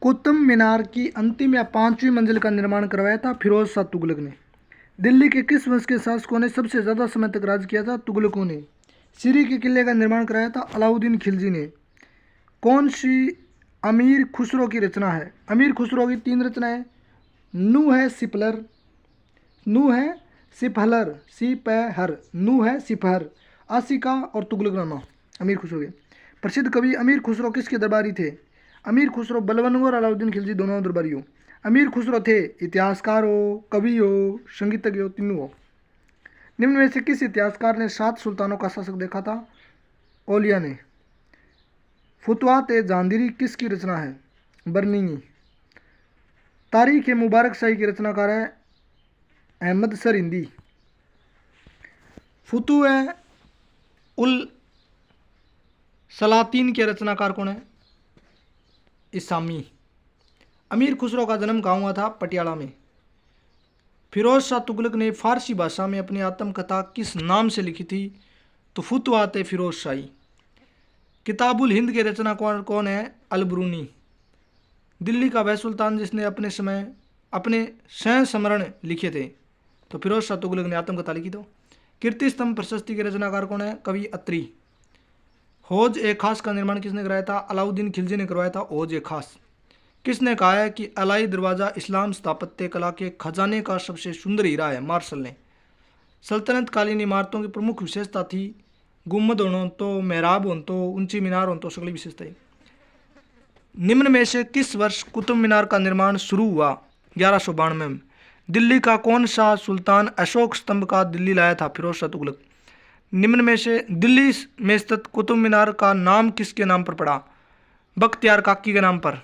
कुतुब मीनार की अंतिम या पांचवी मंजिल का निर्माण करवाया था फिरोज शाह तुगलक ने। दिल्ली के किस वंश के शासकों ने सबसे ज़्यादा समय तक राज किया था? तुगलकों ने। सीरी के किले का निर्माण कराया था अलाउद्दीन खिलजी ने। कौन सी अमीर खुसरो की रचना है? अमीर खुसरो की तीन रचनाएं। नू है सिपलर, नू है सिपहलर, सिपहर, नू है सिपहर, आशिका और तुगलकनामा। अमीर खुसरो के प्रसिद्ध कवि अमीर खुसरो किसके दरबारी थे? अमीर खुसरो बलबन और अलाउद्दीन खिलजी दोनों दरबारी हो। अमीर खुसरो थे इतिहासकार हो, कवि हो, संगीतज्ञ हो, तीनों हो। निम्न में से किस इतिहासकार ने 7 सुल्तानों का शासक देखा था? ओलिया ने। फुतवात ए जहांगीरी किसकी रचना है? बर्निंगी। तारीख ए मुबारक शाही की रचनाकार है अहमद सर हिंदी। फुतू ए उल सलातीन के रचनाकार कौन है? इसामी। अमीर खुसरो का जन्म कहाँ हुआ था? पटियाला में। फिरोज शाह तुगलक ने फारसी भाषा में अपनी आत्मकथा किस नाम से लिखी थी? तो फुतवात ए फिरोज शाही। किताबुल हिंद के रचना कौन है? अलबरूनी। दिल्ली का वह सुल्तान जिसने अपने समय अपने संस्मरण लिखे थे? तो फिरोज शाह तुगलक ने आत्मकथा लिखी। तो कीर्ति स्तंभ प्रशस्ति के रचनाकार कौन है? कवि अत्री। हौज ए खास का निर्माण किसने कराया था? अलाउद्दीन खिलजी ने करवाया था हौज ए खास। किसने कहा है कि अलाई दरवाज़ा इस्लाम स्थापत्य कला के खजाने का सबसे सुंदर हीरा है? मार्शल ने। सल्तनत कालीन इमारतों की प्रमुख विशेषता थी गुम्बद होनो तो, मेहराब होन तो, ऊंची मीनार होन तो, सगली विशेषताएं। निम्न में से किस वर्ष कुतुब मीनार का निर्माण शुरू हुआ? 1192 में। दिल्ली का कौन सा सुल्तान अशोक स्तंभ का दिल्ली लाया था? फिरोज शाह तुगलक। निम्न में से दिल्ली में स्थित कुतुब मीनार का नाम किसके नाम पर पड़ा? बख्तियार काकी के नाम पर।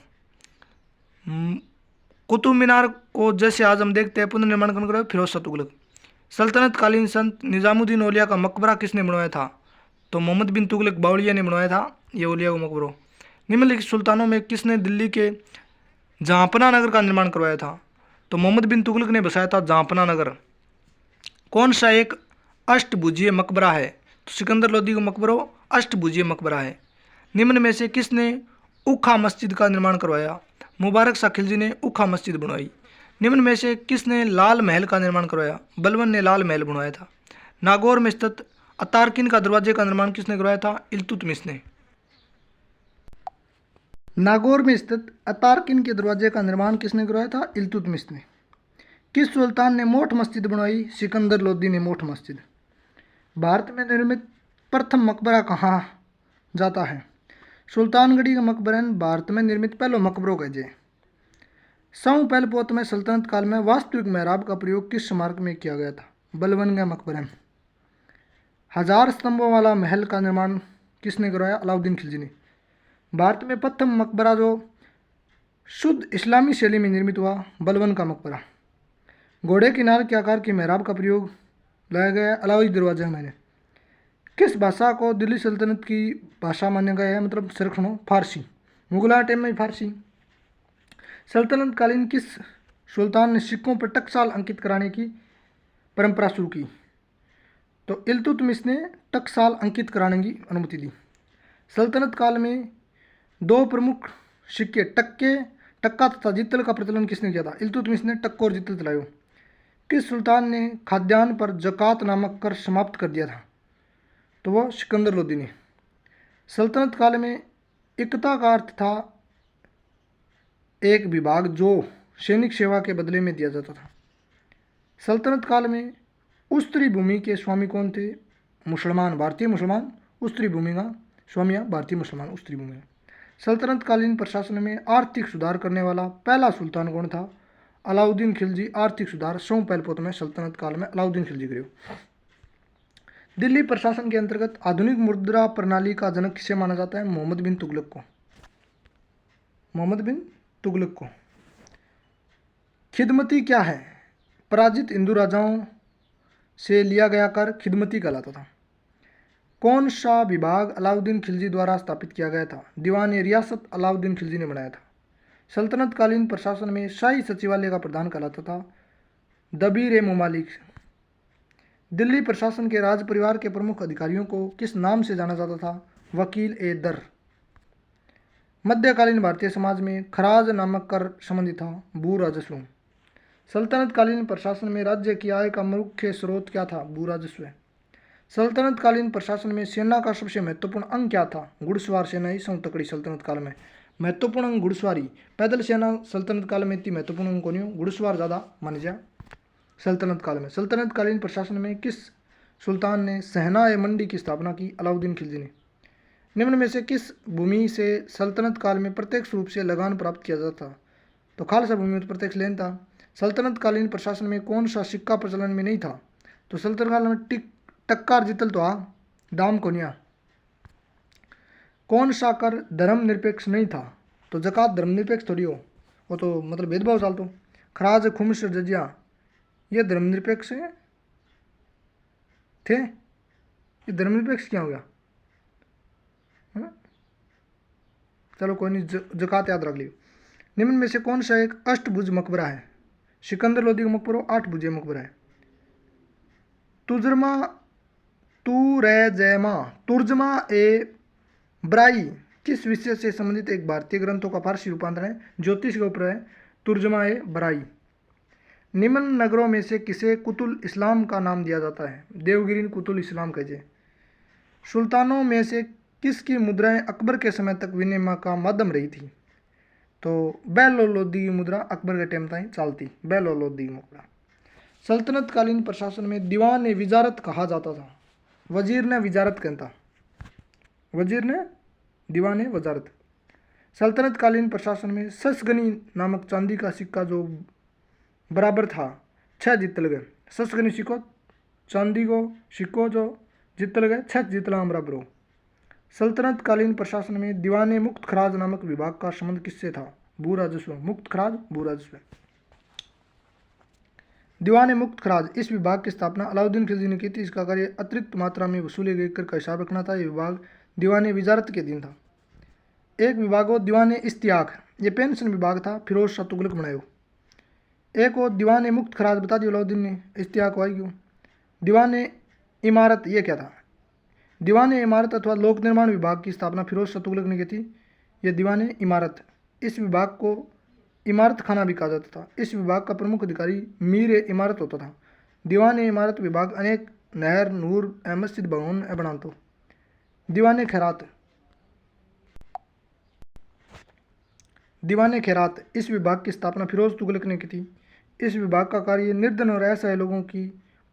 कुतुब मीनार को जैसे आज हम देखते हैं पुनर्निर्माण कौन कराया? फिरोज शाह तुगलक। सल्तनत कालीन संत निजामुद्दीन औलिया का मकबरा किसने बनवाया था? तो मोहम्मद बिन तुगलक बावलिया ने बनवाया था ये औलिया का मकबरो। निम्नलिखित सुल्तानों में किसने दिल्ली के जहांपना नगर का निर्माण करवाया था? तो मोहम्मद बिन तुगलक ने बसाया था जहांपना नगर। कौन सा एक अष्टभुजीय मकबरा है? तो सिकंदर लोदी का मकबरो अष्टभुजीय मकबरा है। निम्न में से किसने उखा मस्जिद का निर्माण करवाया? मुबारक शाह खिलजी ने उखा मस्जिद बनवाई। निम्न में से किसने लाल महल का निर्माण करवाया? बलबन ने लाल महल बनवाया था। नागौर में स्थित अतारकिन का दरवाजे का निर्माण किसने करवाया था? इल्तुतमिश ने। नागौर में स्थित अतारकिन के दरवाजे का निर्माण किसने करवाया था? इल्तुतमिश ने। किस सुल्तान ने मोठ मस्जिद बनवाई? सिकंदर लोदी ने मोठ मस्जिद। भारत में निर्मित प्रथम मकबरा कहाँ जाता है? सुल्तानगढ़ी का मकबरा भारत में निर्मित पहलो मकबरो कहे। सौ पहल पोत में सल्तनत काल में वास्तविक मेहराब का प्रयोग किस स्मारक में किया गया था? बलबन का मकबरा। 1000 स्तंभों वाला महल का निर्माण किसने करवाया? अलाउद्दीन खिलजी ने। भारत में प्रथम मकबरा जो शुद्ध इस्लामी शैली में निर्मित हुआ? बलबन का मकबरा। घोड़े किनार के आकार की मेहराब का प्रयोग लाया गया अलाउद्दीन दरवाजा मैंने। किस भाषा को दिल्ली सल्तनत की भाषा माना गया है? मतलब संरक्षण फारसी। मुगल टाइम में फारसी। सल्तनत कालीन किस सुल्तान ने सिक्कों पर टकसाल अंकित कराने की परंपरा शुरू की? तो इल्तुतमिश ने टकसाल अंकित कराने की अनुमति दी। सल्तनत काल में 2 प्रमुख सिक्के टक्का तथा जितल का प्रचलन किसने किया था? इल्तुतमिश ने टक्को और जितल चलायो। किस सुल्तान ने खाद्यान्न पर जकात नामक कर समाप्त कर दिया था? तो वह सिकंदर लोदी ने। सल्तनत काल में इकता का अर्थ था एक विभाग जो सैनिक सेवा के बदले में दिया जाता था। सल्तनत काल में उत्तरी भूमि के स्वामी कौन थे? मुसलमान, भारतीय मुसलमान। उत्तरी भूमि का स्वामी भारतीय मुसलमान उत्तरी भूमि। सल्तनत कालीन प्रशासन में आर्थिक सुधार करने वाला पहला सुल्तान कौन था? अलाउद्दीन खिलजी। आर्थिक सुधार सौ पहल पोत में सल्तनत काल में अलाउद्दीन खिलजी करे। दिल्ली प्रशासन के अंतर्गत आधुनिक मुद्रा प्रणाली का जनक किसे माना जाता है? मोहम्मद बिन तुगलक को। मोहम्मद बिन तुगलक को। खिदमती क्या है? पराजित हिंदू राजाओं से लिया गया कर खिदमती कहलाता था। कौन सा विभाग अलाउद्दीन खिलजी द्वारा स्थापित किया गया था? दीवान ए रियासत अलाउद्दीन खिलजी ने बनाया था। सल्तनत कालीन प्रशासन में शाही सचिवालय का प्रधान कहलाता था दबीर ए ममालिक। दिल्ली प्रशासन के राज परिवार के प्रमुख अधिकारियों को किस नाम से जाना जाता था? वकील ए दर। मध्यकालीन भारतीय समाज में खराज नामक कर संबंधित था भू राजस्व। सल्तनत कालीन प्रशासन में राज्य की आय का मुख्य स्रोत क्या था? भू राजस्व। सल्तनत कालीन प्रशासन में सेना का सबसे महत्वपूर्ण अंग क्या था? घुड़सवार सेना ही सौ तकड़ी सल्तनत काल में। महत्वपूर्ण अंग घुड़सवारी। पैदल सेना सल्तनत काल में इतनी महत्वपूर्ण अंग कौन हो? घुड़सवार ज़्यादा मानी जा सल्तनत काल में। सल्तनत कालीन प्रशासन में किस सुल्तान ने सहना ए मंडी की स्थापना की? अलाउद्दीन खिलजी ने। निम्न में से किस भूमि से सल्तनत काल में प्रत्यक्ष रूप से लगान प्राप्त किया जाता? तो खालसा भूमि में प्रत्यक्ष लेन था। सल्तनत कालीन प्रशासन में कौन सा सिक्का प्रचलन में नहीं था? तो सल्तनत काल में टक्कार जितल तो दाम कोनिया। कौन सा कर धर्मनिरपेक्ष नहीं था? तो जक़ात धर्मनिरपेक्ष थोड़ी हो, वो तो मतलब भेदभाव चालतो। खराज खुम्स जजिया ये धर्मनिरपेक्ष थे, ये धर्मनिरपेक्ष क्या हो गया? चलो कोई नहीं, जक़ात याद रख लियो। निम्न में से कौन सा एक अष्टभुज मकबरा है? सिकंदर लोदी का मकबरा 8 भुजे मकबरा है। तुजरमा तुर्जमा ए ब्राई किस विषय से संबंधित एक भारतीय ग्रंथों का फारसी रूपांतरण है? ज्योतिष के ऊपर है तुर्जमा ए ब्राई। निम्न नगरों में से किसे कुतुल इस्लाम का नाम दिया जाता है? देवगिरी कुतुल इस्लाम कहे। सुल्तानों में से किसकी मुद्राएं अकबर के समय तक विनिमय का माध्यम रही थी? तो बेलोलोदी की मुद्रा अकबर के टाइम तक चलती, बेलोलोदी की मुद्रा। सल्तनत कालीन प्रशासन में दीवान ए विजारत कहा जाता था। वजीर ने विजारत कहता, वजीर ने दीवान ए वजारत। सल्तनत कालीन प्रशासन में ससगनी नामक चांदी का सिक्का जो बराबर था 6 जीतल गए। ससगनी सिक्को चांदी को सिक्को जो जीतल गए 6 जीतला बराबर हो। सल्तनत कालीन प्रशासन में दीवान ए मुक्त खराज नामक विभाग का संबंध किससे था? भू राजस्व। मुक्त खराज भू राजस्व। दीवान ए मुक्त खराज इस विभाग की स्थापना अलाउद्दीन खिलजी ने की थी। इसका कार्य अतिरिक्त मात्रा में वसूले गए कर का हिसाब रखना था। यह विभाग दीवान ए विजारत के अधीन था। एक विभाग हो दीवान ए इश्तियाक, ये पेंशन विभाग था, फिरोज शाह तुगलक बनायो। एक हो दीवान ए मुक्त खराज, बता दियो अलाउद्दीन ने, इश्तियाक वाई क्यों। दीवान ए इमारत, ये क्या था? दीवान ए इमारत अथवा लोक निर्माण विभाग की स्थापना फिरोज शाह तुगलक ने की थी। यह दीवान ए इमारत। इस विभाग को इमारत खाना भी कहा जाता था। इस विभाग का प्रमुख अधिकारी मीर ए इमारत होता था। दीवान ए इमारत विभाग अनेक नहर नूर मस्जिद भवन बनातो। दीवान ए खैरात। दीवान ए खैरात इस विभाग की स्थापना फिरोज तुगलक ने की थी। इस विभाग का कार्य निर्धन और असहाय लोगों की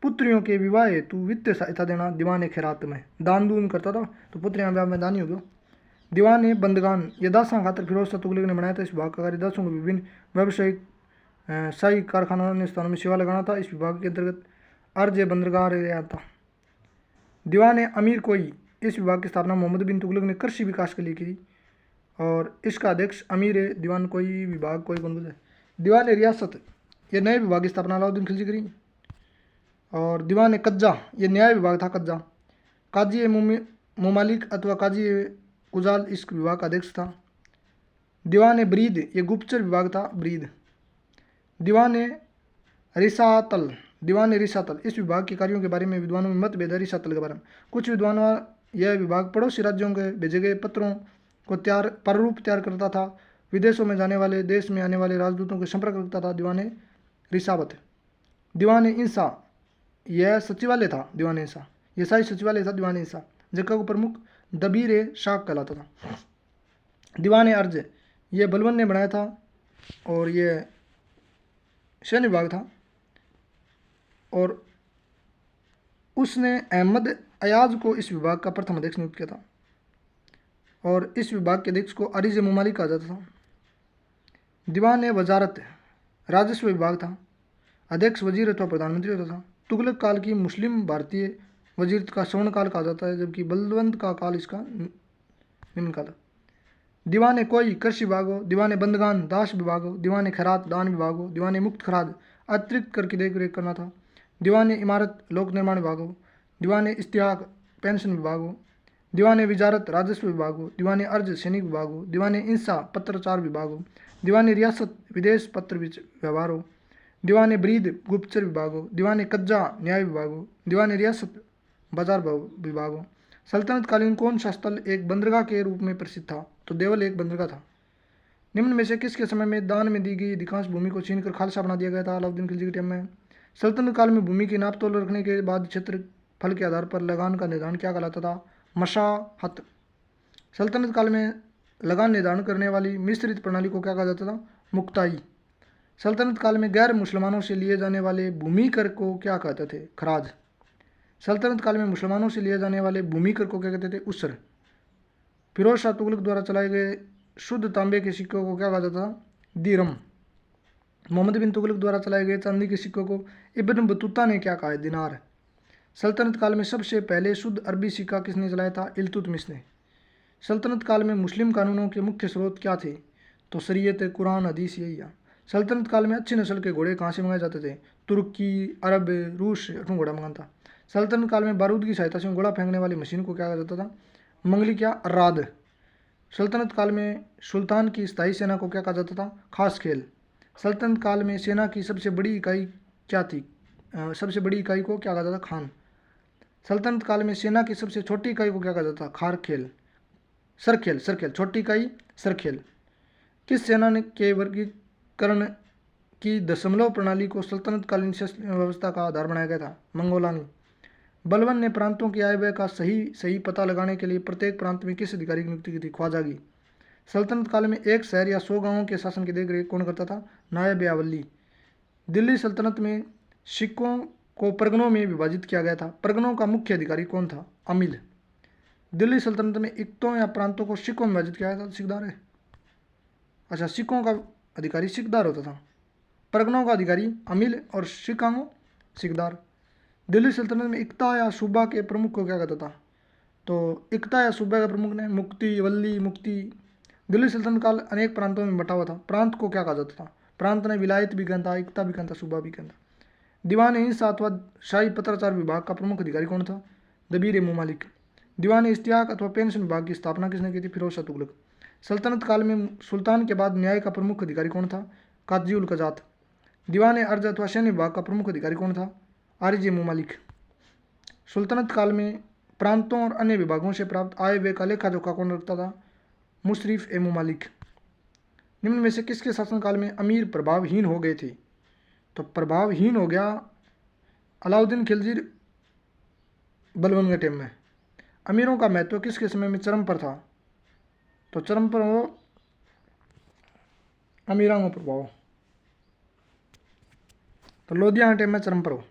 पुत्रियों के विवाह हेतु वित्तीय सहायता देना। दीवान ए खैरात में दान दून करता था, तो पुत्रियां विवाह में दानी हो गयो। दीवान ए बंदगान, ये दासा खातर फिरोज शाह तुगलक ने बनाया था। इस विभाग का कार्य दासों को विभिन्न व्यावसायिक शाही कारखाना अन्य स्थानों में सेवा लगाना था। इस विभाग के अंतर्गत अर्ज ए बंदरगाह रहा था। दीवान ए अमीर कोई, इस विभाग की स्थापना मोहम्मद बिन तुगलक ने कृषि विकास के लिए की और इसका अध्यक्ष अमीर ए दीवान कोई विभाग कोई कौन बोले। दीवान ए रियासत, ये नए विभाग की स्थापना अलाउद्दीन खिलजी करी। और दीवान ए कज्जा, ये न्याय विभाग था कज्जा। काजी ए मुमालिक अथवा काजी ए कुजाल इस विभाग का अध्यक्ष था। दीवान ए ब्रीद, ये गुप्तचर विभाग था ब्रीद। दीवान ए रिसातल, दीवान ए रिसातल इस विभाग के कार्यों के बारे में विद्वानों में मतभेद है। रिसातल के बारे में कुछ विद्वानों यह विभाग पड़ोसी राज्यों के भेजे गए पत्रों को प्रारूप तैयार करता था। विदेशों में जाने वाले, देश में आने वाले राजदूतों के संपर्क रखता था। दीवान ए रिसावत। दीवान ए इंसा, यह सचिवालय था। दीवान ए इंसा यह शाही सचिवालय था। दीवान ए इंसा जगह को प्रमुख दबीर ए शाख कहलाता था। दीवान ए अर्ज, यह बलबन ने बनाया था और यह सैन्य विभाग था और उसने अहमद अयाज को इस विभाग का प्रथम अध्यक्ष नियुक्त किया था और इस विभाग के अध्यक्ष को अरीज मुमालिक कहा जाता था। दीवान ए वजारत राजस्व विभाग था। अध्यक्ष वजीर अथवा प्रधानमंत्री होता था। तुगलक काल की मुस्लिम भारतीय वजीरत का स्वर्ण काल कहा जाता है, जबकि बलवंत का काल इसका निम्न काल। दीवान ए कोई कृषि विभाग हो। दीवान ए बंदगान दास विभाग हो। दीवान ए खैरात दान विभाग हो। दीवान ए मुक्त खराज अतिरिक्त कर की देख रेख करना था। दीवान ए इमारत लोक निर्माण विभाग हो। दीवान ए इश्तियाक पेंशन विभाग हो। दीवान ए विजारत राजस्व विभाग हो। दीवान ए अर्ज सैनिक विभाग हो। दीवान ए इंसा पत्राचार विभाग हो। दीवान ए रियासत विदेश पत्र व्यवहार हो। दीवान ए ब्रीद गुप्तचर विभाग हो। दीवान ए कज्जा न्याय विभाग हो। दीवान ए रियासत बाजार विभाग हो। सल्तनत कालीन कौन सा स्थल एक बंदरगाह के रूप में प्रसिद्ध था? तो देवल एक बंदरगाह था। निम्न में से किसके समय में दान में दी गई अधिकांश भूमि को छीन कर खालसा बना दिया गया था अलाउद्दीन खिलजी के टाइम में? सल्तनत काल में भूमि की नाप तोल रखने के बाद क्षेत्रफल के आधार पर लगान का निर्धारण क्या कहलाता था? मशाहत। सल्तनत काल में लगान निर्धारण करने वाली मिश्रित प्रणाली को क्या कहा जाता था? मुक्ताई। सल्तनत काल में गैर मुसलमानों से लिए जाने वाले भूमि कर को क्या कहते थे? खराज। सल्तनत काल में मुसलमानों से लिए जाने वाले भूमि कर को क्या कहते थे? उसर। फिरोज शाह तुगलक द्वारा चलाए गए शुद्ध तांबे के सिक्कों को क्या कहा जाता था? दिरम। मोहम्मद बिन तुगलक द्वारा चलाए गए चांदी के सिक्कों को इब्न बतूता ने क्या कहा है? दिनार। सल्तनत काल में सबसे पहले शुद्ध अरबी सिक्का किसने चलाया था? इल्तुतमिश ने। सल्तनत काल में मुस्लिम कानूनों के मुख्य स्रोत क्या थे? तो शरीयत, कुरान, हदीस, यही है। सल्तनत काल में अच्छी नस्ल के घोड़े कहाँ से मंगाए जाते थे? तुर्की, अरब, रूस से घोड़ा मंगाता था। सल्तनत काल में बारूद की सहायता से घोड़ा फेंकने वाली मशीन को क्या कहा जाता था? मंगली क्या? राद। सल्तनत काल में सुल्तान की स्थायी सेना को क्या कहा जाता था? खास खेल। सल्तनत काल में सेना की सबसे बड़ी इकाई क्या थी? सबसे बड़ी इकाई को क्या कहा जाता था? खान। सल्तनत काल में सेना की सबसे छोटी इकाई को क्या कहा जाता था? खार खेल, सरखेल। सरखेल छोटी इकाई सरखेल। किस सेना ने के वर्गीकरण की दशमलव प्रणाली को सल्तनत कालीन व्यवस्था का आधार बनाया गया था? मंगोलानी। बलबन ने प्रांतों की आय व्यय का सही पता लगाने के लिए प्रत्येक प्रांत में किस अधिकारी की नियुक्ति की थी? ख्वाजागी। सल्तनत काल में एक शहर या 100 गांवों के शासन की देखरेख कौन करता था? नायब अवली। दिल्ली सल्तनत में सिक्कों को परगनों में विभाजित किया गया था। परगनों का मुख्य अधिकारी कौन था? अमील। दिल्ली सल्तनत में इक्तों या प्रांतों को सिक्कों में विभाजित किया गया था? सिकदार है। अच्छा, सिक्कों का अधिकारी सिकदार होता था, परगनों का अधिकारी अमील और सिकांगो सिकदार। दिल्ली सल्तनत में इक्ता या सूबा के प्रमुख को क्या कहता था? तो इक्ता या सूबा के प्रमुख ने मुक्ति, वल्ली, मुक्ति। दिल्ली सल्तनत काल अनेक प्रांतों में बटा हुआ था। प्रांत को क्या कहा जाता था? प्रांत ने विलायत भी कहता, इक्ता भी कहता, सूबा भी कहता। दीवान हिंसा अथवा शाही पत्राचार विभाग का प्रमुख अधिकारी कौन था? दबीर मुमालिक। दीवान इश्तियाक अथवा पेंशन विभाग की स्थापना किसने की थी? फिरोज शाह तुगलक। सल्तनत काल में सुल्तान के बाद न्याय का प्रमुख अधिकारी कौन था? काजी उल कजात। दीवान अर्ज अथवा सैन्य विभाग का प्रमुख अधिकारी कौन था? आरिज मुमालिक। सुल्तनत काल में प्रांतों और अन्य विभागों से प्राप्त आय व्यय का लेखा जोखा कौन रखता था? मुशरिफ ए मुमालिक। निम्न में से किसके शासनकाल में अमीर प्रभावहीन हो गए थे? तो प्रभावहीन हो गया अलाउद्दीन खिलजी बलबन के टाइम में। अमीरों का महत्व किसके समय में चरम पर था? तो चरम पर हो अमीरांगों प्रभाव। तो लोधिया के टाइम में चरम पर हो।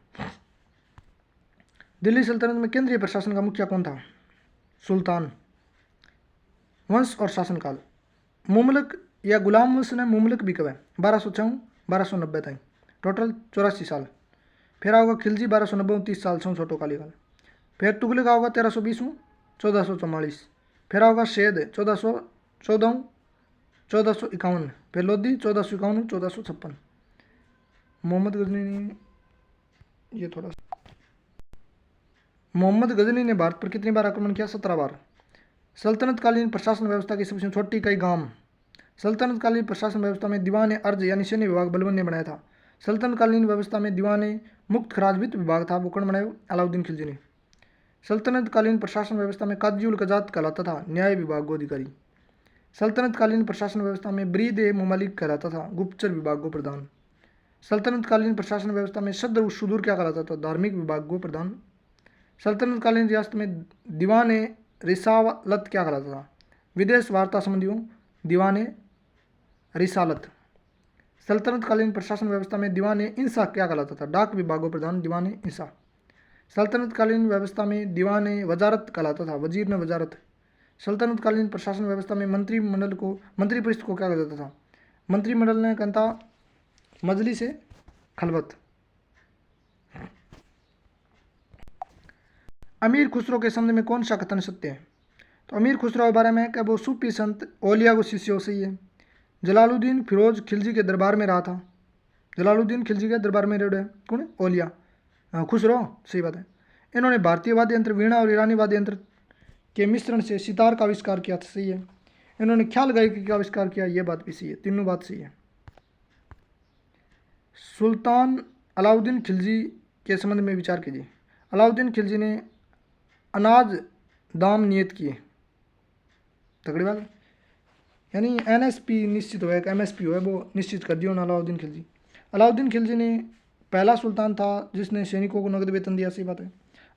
दिल्ली सल्तनत में केंद्रीय प्रशासन का मुखिया कौन था? सुल्तान। वंश और शासनकाल। मुमलक या गुलाम वंश ने मुमलक भी कब है? 1206 1290 तक, टोटल 84 साल। फिर आओगा खिलजी 1290 30 साल से छोटो कालीकाल। फिर तुगलक आओगा 1320 1444। फिर आओगा शेद 1414 1451। फिर लोधी 1451 1456। मोहम्मद गजनी ने भारत पर कितनी बार आक्रमण किया? 17 बार। सल्तनत कालीन प्रशासन व्यवस्था की सबसे छोटी इकाई गांव। सल्तनत कालीन प्रशासन व्यवस्था में दीवान अर्ज यानी सैन्य विभाग बलबन ने बनाया था। सल्तनत कालीन व्यवस्था में दीवान मुक्त खराज वित्त विभाग था, वो कौन बनाया? अलाउद्दीन खिलजी ने। सल्तनत कालीन प्रशासन व्यवस्था में काजी उल कजात कहलाता था, न्याय विभाग को अधिकारी। सल्तनत कालीन प्रशासन व्यवस्था में ब्रीद ए मुमालिक कहलाता था, गुप्तचर विभाग को प्रधान। सल्तनत कालीन प्रशासन व्यवस्था में सद्र सुदूर क्या कहलाता था? धार्मिक विभाग को प्रधान। सल्तनत कालीन रियासत में दीवान रिसालत क्या कहलाता था? विदेश वार्ता संबंधियों दीवान रिसालत। सल्तनत कालीन प्रशासन व्यवस्था में दीवान इंसा क्या कहलाता था? डाक विभाग को प्रधान दीवान इंसा। सल्तनत कालीन व्यवस्था में दीवान वजारत कहलाता था, वजीर में वजारत। सल्तनत कालीन प्रशासन व्यवस्था में मंत्री परिषद को क्या कहा जाता था? मंत्रिमंडल ने कहता मजलिस खलवत। अमीर खुसरो के संबंध में कौन सा कथन सत्य है? तो अमीर खुसरो के बारे में क्या वो सूफी संत ओलिया को शिष्य सही है। जलालुद्दीन फिरोज खिलजी के दरबार में रहा था। जलालुद्दीन खिलजी के दरबार में रहे कौन? ओलिया। खुसरो, सही बात है। इन्होंने भारतीय वाद्य यंत्र वीणा और ईरानी वाद्य यंत्र के मिश्रण से सितार का आविष्कार किया था, सही है। इन्होंने ख्याल गायकी का आविष्कार किया, यह बात भी सही है। तीनों बात सही है। सुल्तान अलाउद्दीन खिलजी के संबंध में विचार कीजिए। अलाउद्दीन खिलजी ने अनाज दाम नियत किए, तगड़ी बात। यानी NSP निश्चित हुआ, एक MSP हुआ, वो निश्चित कर दिया अलाउद्दीन खिलजी। अलाउद्दीन खिलजी ने पहला सुल्तान था जिसने सैनिकों को नगद वेतन दिया, सही बात है।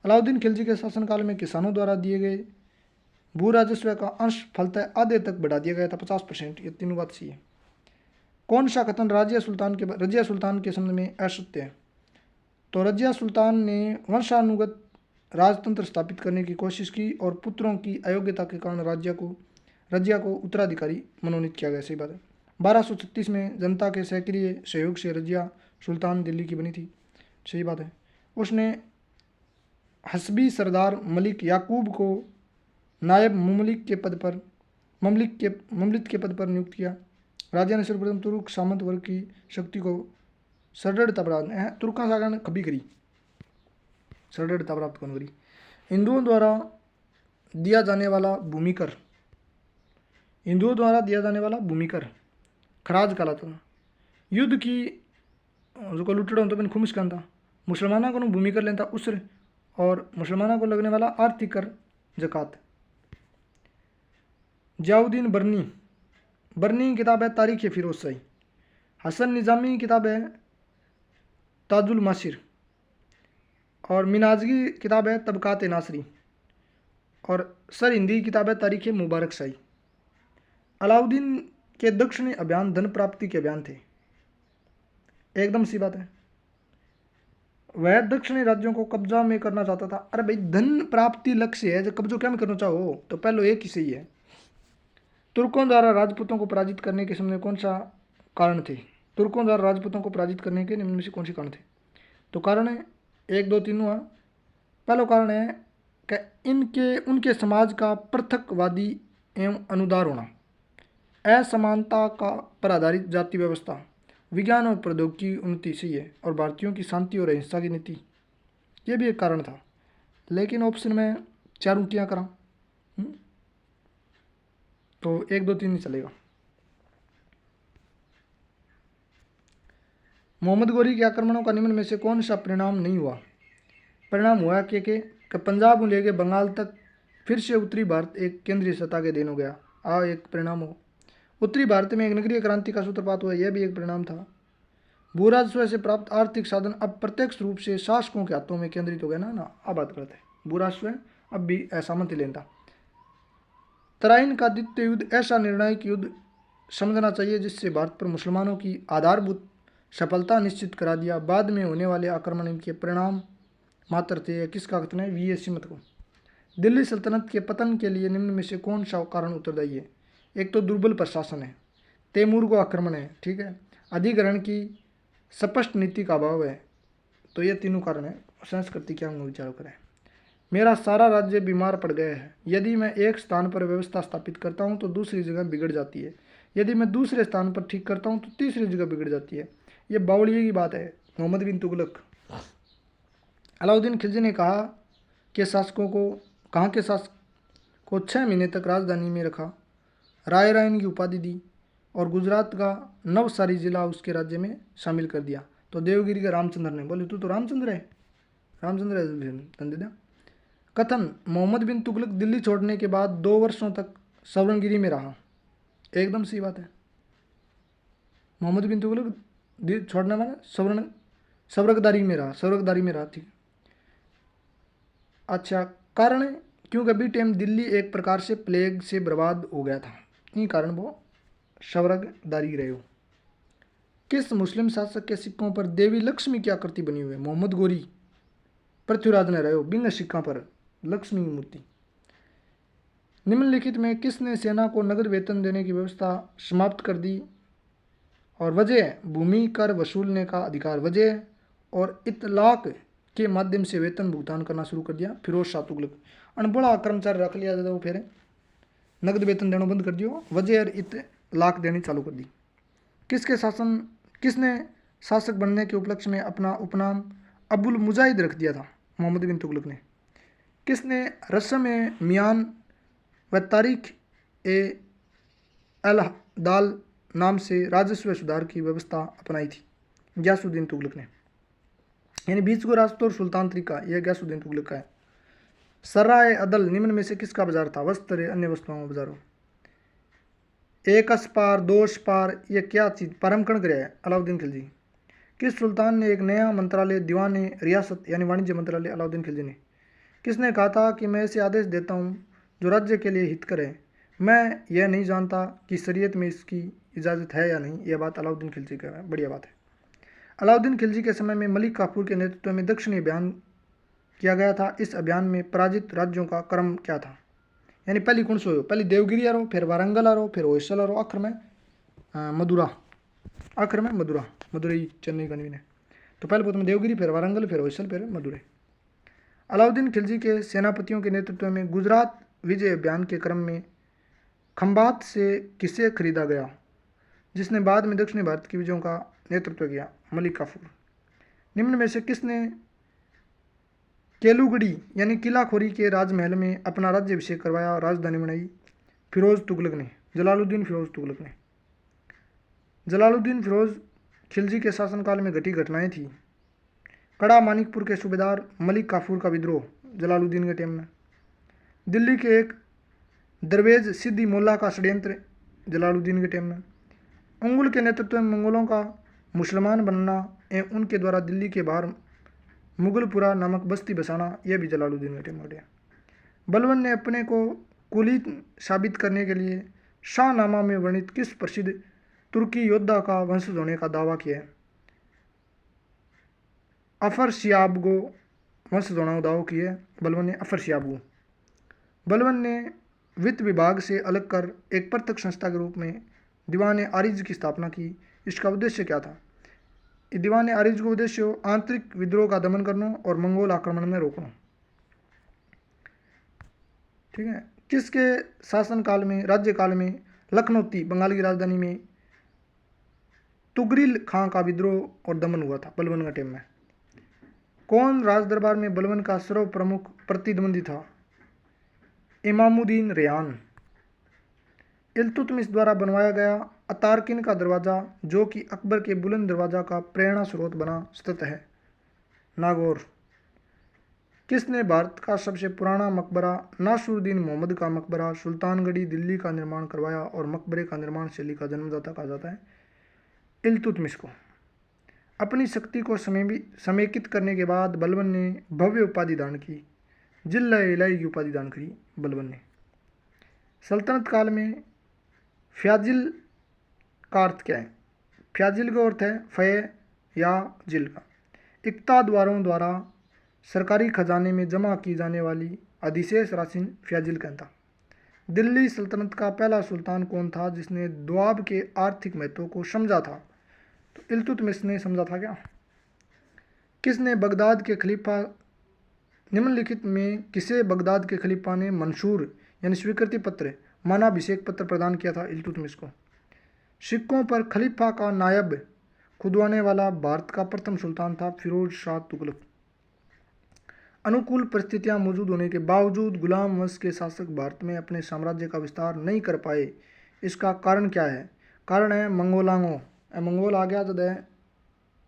अलाउद्दीन खिलजी के शासनकाल में किसानों द्वारा दिए गए भू राजस्व का अंश फलतः आधे तक बढ़ा दिया गया था, 50%। ये तीनों बात सही है। कौन सा कथन रजिया सुल्तान के संबंध में असत्य है? तो रजिया सुल्तान ने वंशानुगत राजतंत्र स्थापित करने की कोशिश की और पुत्रों की अयोग्यता के कारण रजिया को उत्तराधिकारी मनोनीत किया गया, सही बात है। 1236 में जनता के सक्रिय सहयोग से रजिया सुल्तान दिल्ली की बनी थी, सही बात है। उसने हसबी सरदार मलिक याकूब को नायब ममलिक के पद पर नियुक्त किया। राजा ने सर्वप्रथम तुर्क सामंत वर्ग की शक्ति को सरदृढ़ता प्राप्त तुर्का सागर ने कभी करी सरदृढ़ता प्राप्त कौन करी। हिंदुओं द्वारा दिया जाने वाला भूमिकर खराज कहलाता था। युद्ध की जो लुटड़ा तो मैंने खुमिस कहता मुसलमानों को भूमिकर लेता उसर और मुसलमानों को लगने वाला आर्थिक कर जक़ात। जियाउद्दीन बरनी किताब है तारीख़ फिरोज शाही। हसन निज़ामी किताब है ताजुल मासिर और मिनाजगी किताब है तबकात नासरी और सर हिंदी किताब है तारीख़ मुबारक शाही। अलाउद्दीन के दक्षिणी अभियान धन प्राप्ति के अभियान थे, एकदम सी बात है। वह दक्षिणी राज्यों को कब्जा में करना चाहता था। अरे भाई धन प्राप्ति लक्ष्य है, जब कब्जो क्या में करना चाहो तो पहले एक ही सही है। तुर्कों द्वारा राजपूतों को पराजित करने के समय कौन सा कारण थे? तुर्कों द्वारा राजपूतों को पराजित करने के निम्न में से कौन से कारण थे? तो कारण है 1 2 3 हुआ। पहला कारण है कि उनके समाज का पृथकवादी एवं अनुदार होना, असमानता का पर आधारित जाति व्यवस्था, विज्ञान और प्रौद्योगिकी की उन्नति सही है और भारतीयों की शांति और अहिंसा की नीति, ये भी एक कारण था। लेकिन ऑप्शन में 4 उल्टियाँ करा तो 1 2 3 नहीं चलेगा। मोहम्मद गोरी के आक्रमणों का निम्न में से कौन सा परिणाम नहीं हुआ? परिणाम हुआ कि पंजाब को लेकर बंगाल तक फिर से उत्तरी भारत एक केंद्रीय सत्ता के अधीन हो गया। एक परिणाम हो। उत्तरी भारत में एक नगरीय क्रांति का सूत्रपात हुआ, यह भी एक परिणाम था। भू राजस्व से प्राप्त आर्थिक साधन अब प्रत्यक्ष रूप से शासकों के हाथों में केंद्रित हो गया ना अब बात करते हैं। भू राजस्व अब भी असामंत लेता। तराइन का द्वितीय युद्ध ऐसा निर्णायक युद्ध समझना चाहिए जिससे भारत पर मुसलमानों की आधारभूत सफलता निश्चित करा दिया। बाद में होने वाले आक्रमण इनके परिणाम मात्र थे। किसका कथन है? V.A. सिमत को। दिल्ली सल्तनत के पतन के लिए निम्न में से कौन सा कारण उत्तरदायी है? एक तो दुर्बल प्रशासन है, तैमूर को आक्रमण है, ठीक है, अधिग्रहण की स्पष्ट नीति का अभाव है। तो ये तीनों कारण है। संस्कृति क्या विचार करें। मेरा सारा राज्य बीमार पड़ गया है। यदि मैं एक स्थान पर व्यवस्था स्थापित करता हूँ तो दूसरी जगह बिगड़ जाती है। यदि मैं दूसरे स्थान पर ठीक करता हूँ तो तीसरी जगह बिगड़ जाती है। ये बावड़िए की बात है। मोहम्मद बिन तुगलक। अलाउद्दीन खिलजी ने कहा के शासक को 6 महीने तक राजधानी में रखा, राय रायन की उपाधि दी और गुजरात का नवसारी जिला उसके राज्य में शामिल कर दिया। तो देवगिरी के रामचंद्र ने बोले तू तो रामचंद्र है कथन। मोहम्मद बिन तुगलक दिल्ली छोड़ने के बाद 2 वर्षों तक सवर्णगिरी में रहा, एकदम सही बात है। मोहम्मद बिन तुगलक छोड़ने वाला सवर्गदारी में रहा, ठीक। अच्छा, कारण है क्योंकि अभी टाइम दिल्ली एक प्रकार से प्लेग से बर्बाद हो गया था, यही कारण वो सवर्गदारी रहे हो। किस मुस्लिम शासक के सिक्कों पर देवी लक्ष्मी की आकृति बनी हुई है? मोहम्मद गोरी। पृथ्वीराज ने रहे हो बिंग सिक्का पर लक्ष्मी की मूर्ति। निम्नलिखित में किसने सेना को नगद वेतन देने की व्यवस्था समाप्त कर दी? और वजह भूमि कर वसूलने का अधिकार, वजह और इतलाक के माध्यम से वेतन भुगतान करना शुरू कर दिया फिरोज शाह तुगलक। अनबड़ा कर्मचारी रख लिया जाता वो फिर नगद वेतन देना बंद कर दियो, वजह और इतलाक देनी चालू कर दी। किसने शासक बनने के उपलक्ष्य में अपना उपनाम अबुल मुजाहिद रख दिया था? मोहम्मद बिन तुगलक ने। किसने रस्म ए मियान व तारीख ए अल दाल नाम से राजस्व सुधार की व्यवस्था अपनाई थी? गयासुद्दीन तुगलक ने। यानी बीच को रास्ता और सुल्तान तरीका, यह गयासुद्दीन तुगलक का है। सराय अदल निम्न में से किसका बाजार था? वस्त्र अन्य वस्तुओं का बाजार हो। एकस पार दोष पार ये क्या चीज़ परमकण कराया है अलाउद्दीन खिलजी। किस सुल्तान ने एक नया मंत्रालय दीवान रियासत यानी वाणिज्य मंत्रालय अलाउद्दीन खिलजी ने। किसने कहा था कि मैं ऐसे आदेश देता हूँ जो राज्य के लिए हितकर है, मैं यह नहीं जानता कि शरीयत में इसकी इजाज़त है या नहीं। यह बात अलाउद्दीन खिलजी का है, बढ़िया बात है। अलाउद्दीन खिलजी के समय में मलिक काफूर के नेतृत्व में दक्षिणी अभियान किया गया था। इस अभियान में पराजित राज्यों का क्रम क्या था, यानी पहली कौन सो पहले देवगिरी आ रहो, फिर वारंगल आ रहो, फिर होयसल आ रहो, आखिर में मदुरा, आखिर में मदुरई चेन्नई कन्वीन है। तो पहले प्रथम देवगिरी, फिर वारंगल, फिर होयसल, फिर मदुरई। अलाउद्दीन खिलजी के सेनापतियों के नेतृत्व में गुजरात विजय अभियान के क्रम में खंबात से किसे खरीदा गया, जिसने बाद में दक्षिणी भारत की विजयों का नेतृत्व किया, मलिक काफूर। निम्न में से किसने केलुगड़ी यानी किलाखोरी के राजमहल में अपना राज्याभिषेक करवाया और राजधानी बनाई, फिरोज तुगलक ने, जलालुद्दीन फिरोज तुगलक ने। जलालुद्दीन फिरोज खिलजी के शासनकाल में घटी घटनाएं थी। कड़ा मानिकपुर के सूबेदार मलिक काफूर का विद्रोह जलालुद्दीन के टाइम में। दिल्ली के एक दरवेज सिद्दी मोल्ला का षड्यंत्र जलालुद्दीन के टाइम में। उंगुल के नेतृत्व में मंगोलों का मुसलमान बनना एवं उनके द्वारा दिल्ली के बाहर मुगलपुरा नामक बस्ती बसाना, यह भी जलालुद्दीन के टाइम में। बलबन ने अपने को कुली साबित करने के लिए शाहनामा में वर्णित किस प्रसिद्ध तुर्की योद्धा का वंशज होने का दावा किया है। अफरसियाबगो वंशज होने का दावा किया है बलबन ने, अफरसियाबगो। बलबन ने वित्त विभाग से अलग कर एक पृथक संस्था के रूप में दीवान आरिज की स्थापना की। इसका उद्देश्य क्या था। दीवान आरिज का उद्देश्य आंतरिक विद्रोह का दमन करना और मंगोल आक्रमण में रोकना। ठीक है। किसके शासनकाल में राज्यकाल में लखनौती बंगाल की राजधानी में तुगरिल खां का विद्रोह और दमन हुआ था, बलबन का टाइम में। कौन राजदरबार में बलबन का सर्व प्रमुख प्रतिद्वंदी था, इमामुद्दीन रेहान। इल्तुतमिश द्वारा बनवाया गया अतारकिन का दरवाज़ा जो कि अकबर के बुलंद दरवाज़ा का प्रेरणा स्रोत बना स्थित है, नागौर। किसने भारत का सबसे पुराना मकबरा नासरुद्दीन मोहम्मद का मकबरा सुल्तानगढ़ी दिल्ली का निर्माण करवाया और मकबरे का निर्माण शैली का जन्मदाता कहा जाता है इल्तुतमिश को। अपनी शक्ति को समेकित करने के बाद बलबन ने भव्य उपाधि दान की, जिल्ला इलाही की उपाधि दान करी बलबन ने। सल्तनत काल में फ्याजिल का अर्थ क्या है। फ्याजिल का अर्थ है फय या जिल का। इक्तादारों द्वारा सरकारी खजाने में जमा की जाने वाली अधिशेष राशि फ्याजिल कहता। दिल्ली सल्तनत का पहला सुल्तान कौन था जिसने दोआब के आर्थिक महत्व को समझा था, तो इल्तुतमिश ने समझा था क्या। किसने बगदाद के खलीफा निम्नलिखित में किसे बगदाद के खलीफा ने मंशूर यानी स्वीकृति पत्र मानाभिषेक पत्र प्रदान किया था, इल्तुतमिश को। सिक्कों पर खलीफा का नायब खुदवाने वाला भारत का प्रथम सुल्तान था फिरोज शाह तुगलक। अनुकूल परिस्थितियां मौजूद होने के बावजूद गुलाम वंश के शासक भारत में अपने साम्राज्य का विस्तार नहीं कर पाए, इसका कारण क्या है। कारण है मंगोलांगो, मंगोल आ गया जब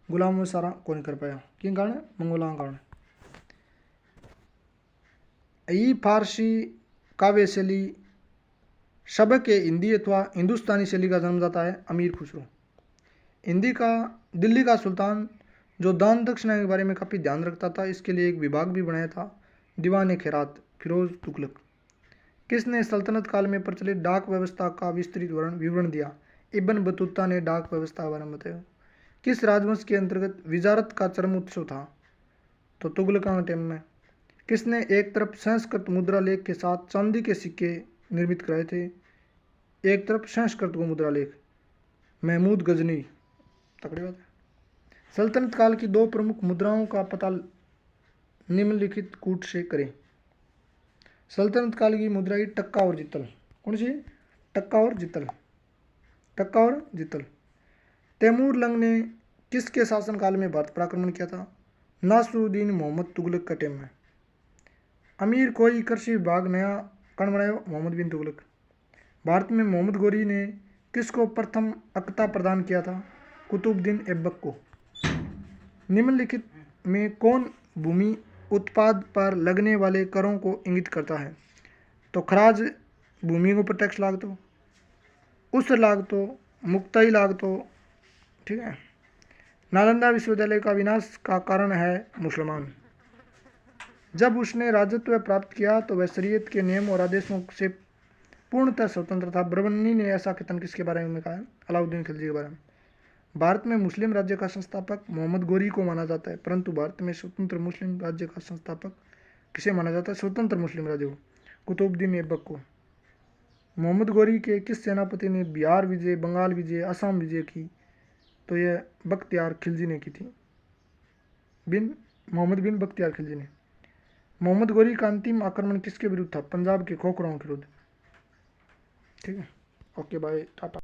गुलाम वंश सारा को नहीं कर पाया, किन कारण, मंगोलांग कारण। ई फारसी काव्य शैली शबक के हिंदी अथवा हिंदुस्तानी शैली का जन्मदाता है अमीर खुसरो। दिल्ली का सुल्तान जो दान दक्षिणा के बारे में काफ़ी ध्यान रखता था, इसके लिए एक विभाग भी बनाया था, दीवान खैरात फिरोज तुगलक। किसने सल्तनत काल में प्रचलित डाक व्यवस्था का विस्तृत विवरण दिया, इब्न बतूता ने डाक व्यवस्था के बारे में बताया। किस राजवंश के अंतर्गत विजारत का चरम उत्सव था, तो तुगलका के टाइम में। किसने एक तरफ संस्कृत मुद्रा लेख के साथ चांदी के सिक्के निर्मित कराए थे, एक तरफ संस्कृत को मुद्रा लेख, महमूद गजनी, तकड़ी बात है। सल्तनत काल की दो प्रमुख मुद्राओं का पता निम्नलिखित कूट से करें। सल्तनत काल की मुद्राएं टक्का और जितल, कौन सी, टक्का और जितल, टक्का और जितल। तैमूर लंग ने किसके शासनकाल में भारत पर आक्रमण किया था, नासरुद्दीन मोहम्मद तुगलक का टाइम में। अमीर कोई कृषि विभाग नया कौन बनाया, मोहम्मद बिन तुगलक। भारत में मोहम्मद गोरी ने किसको प्रथम अक्ता प्रदान किया था, कुतुबुद्दीन ऐबक को। निम्नलिखित में कौन भूमि उत्पाद पर लगने वाले करों को इंगित करता है, तो खराज भूमि के ऊपर टैक्स लागतो। उस लागतो, मुक्ताई लागतो। ठीक है। नालंदा विश्वविद्यालय का विनाश का कारण है मुसलमान। जब उसने राजत्व प्राप्त किया तो वह शरीयत के नियम और आदेशों से पूर्णतः स्वतंत्र था। ब्रवन्नी ने ऐसा कथन किसके बारे में कहा है? अलाउद्दीन खिलजी के बारे में। भारत में मुस्लिम राज्य का संस्थापक मोहम्मद गोरी को माना जाता है, परंतु भारत में स्वतंत्र मुस्लिम राज्य का संस्थापक किसे माना जाता है? स्वतंत्र मुस्लिम राज्य को, कुतुबुद्दीन ऐबक को। मोहम्मद गोरी के किस सेनापति ने बिहार विजय, बंगाल विजय, असम विजय की? तो यह बख्तियार खिलजी ने की थी, मोहम्मद बिन बख्तियार खिलजी ने। मोहम्मद गोरी का अंतिम आक्रमण किसके विरुद्ध था? पंजाब के खोखराओं के विरुद्ध। ठीक है। Okay bye, Tata.